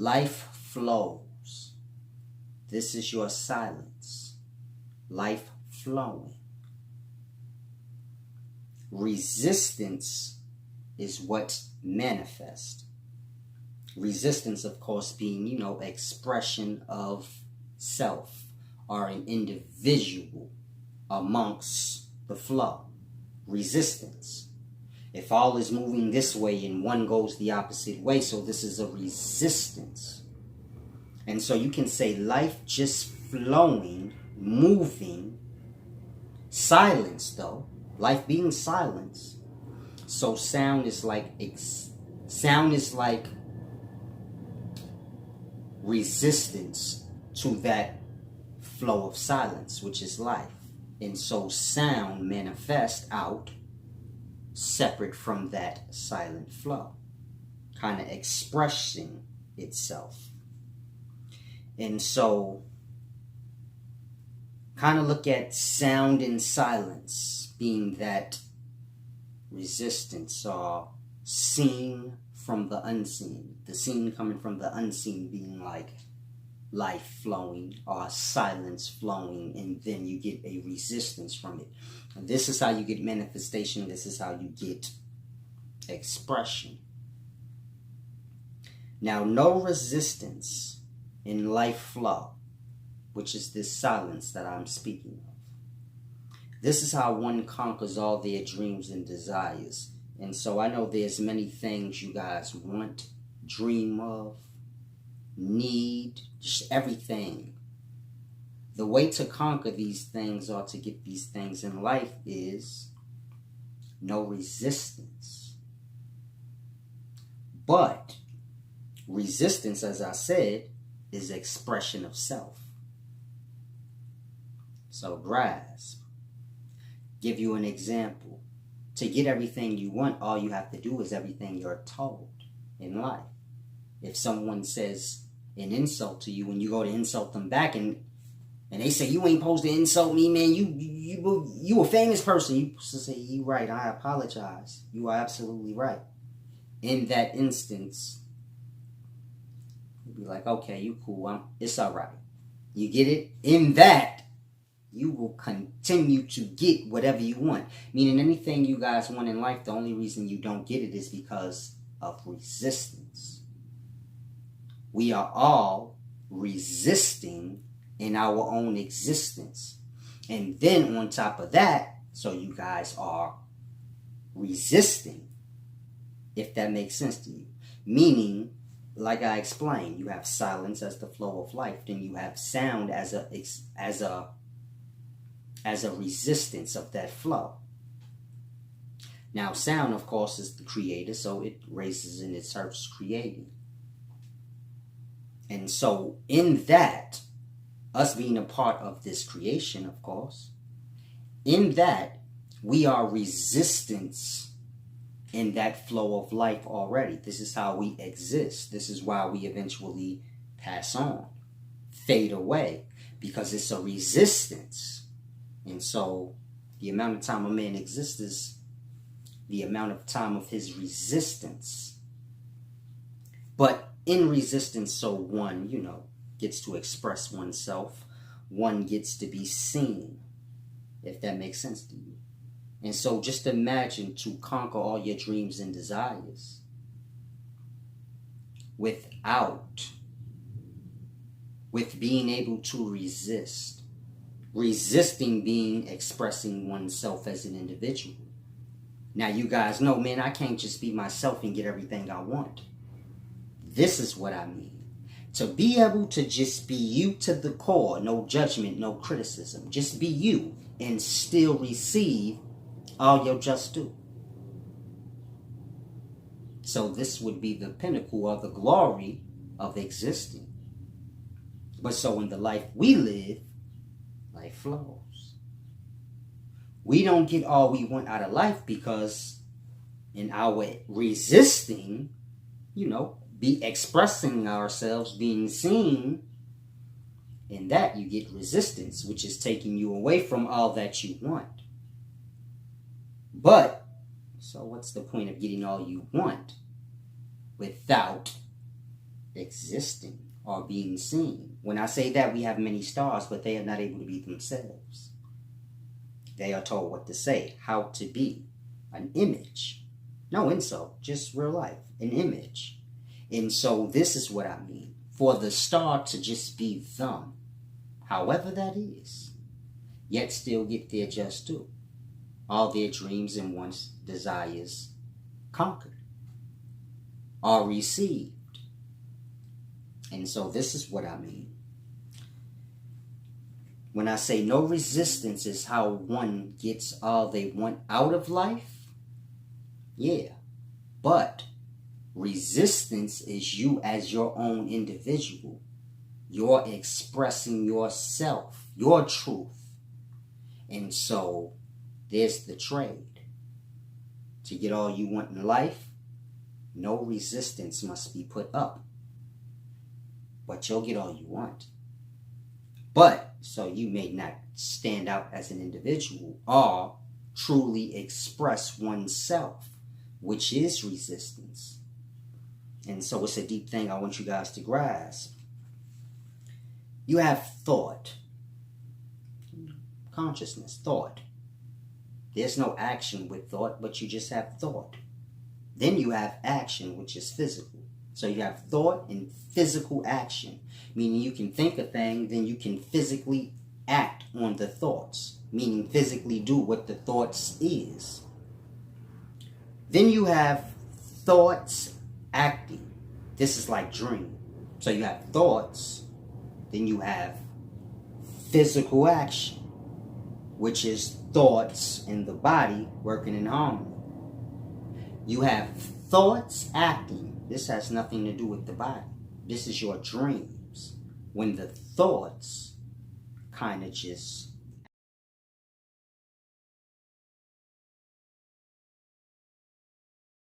Life flows. This is your silence. Life flowing. Resistance is what manifests. Resistance, of course, being, expression of self or an individual amongst the flow. Resistance. If all is moving this way and one goes the opposite way, so this is a resistance. And so you can say life just flowing, moving, silence though, life being silence. So sound is like resistance to that flow of silence, which is life. And so sound manifests out separate from that silent flow, kind of expressing itself. And so kind of look at sound and silence being that resistance or seen from the unseen. The seen coming from the unseen being like life flowing or silence flowing, and then you get a resistance from it. And this is how you get manifestation. This is how you get expression. Now, no resistance in life flow, which is this silence that I'm speaking of. This is how one conquers all their dreams and desires. And so I know there's many things you guys want, dream of, need, just everything. The way to conquer these things or to get these things in life is no resistance. But resistance, as I said, is expression of self. So grasp. Give you an example. To get everything you want, all you have to do is everything you're told in life. If someone says an insult to you and you go to insult them back and they say, you ain't supposed to insult me, man, you a famous person. You supposed to say, you right, I apologize. You are absolutely right. In that instance, you'd be like, okay, you cool, it's all right. You get it? In that, you will continue to get whatever you want. Meaning anything you guys want in life, the only reason you don't get it is because of resistance. We are all resisting in our own existence. And then on top of that, so you guys are resisting, if that makes sense to you. Meaning, like I explained, you have silence as the flow of life, then you have sound as a resistance of that flow. Now, sound, of course, is the creator, so it raises and it starts creating. And so, in that, us being a part of this creation, of course, in that, we are resistance in that flow of life already. This is how we exist. This is why we eventually pass on, fade away, because it's a resistance. And so the amount of time a man exists is the amount of time of his resistance. But in resistance, so one, gets to express oneself. One gets to be seen, if that makes sense to you. And so just imagine to conquer all your dreams and desires with being able to resist. Resisting being expressing oneself as an individual. Now you guys know, man, I can't just be myself and get everything I want. This is what I mean. To be able to just be you to the core, no judgment, no criticism. Just be you and still receive all your just due. So this would be the pinnacle or the glory of existing. But so in the life we live, life flows. We don't get all we want out of life because in our resisting, be expressing ourselves, being seen, in that you get resistance, which is taking you away from all that you want. But, so what's the point of getting all you want without existing or being seen. When I say that, we have many stars, but they are not able to be themselves. They are told what to say, how to be. An image. No insult, just real life. An image. And so this is what I mean. For the star to just be them, however that is, yet still get their just due. All their dreams and wants, desires conquered, are received. And so this is what I mean. When I say no resistance is how one gets all they want out of life, yeah. But resistance is you as your own individual. You're expressing yourself, your truth. And so there's the trade. To get all you want in life, no resistance must be put up. But you'll get all you want. But, so you may not stand out as an individual or truly express oneself, which is resistance. And so it's a deep thing I want you guys to grasp. You have thought. Consciousness, thought. There's no action with thought, but you just have thought. Then you have action, which is physical. So you have thought and physical action, meaning you can think a thing, then you can physically act on the thoughts, meaning physically do what the thoughts is. Then you have thoughts acting. This is like dream. So you have thoughts, then you have physical action, which is thoughts in the body working in harmony. You have thoughts acting. This has nothing to do with the body. This is your dreams. When the thoughts kind of just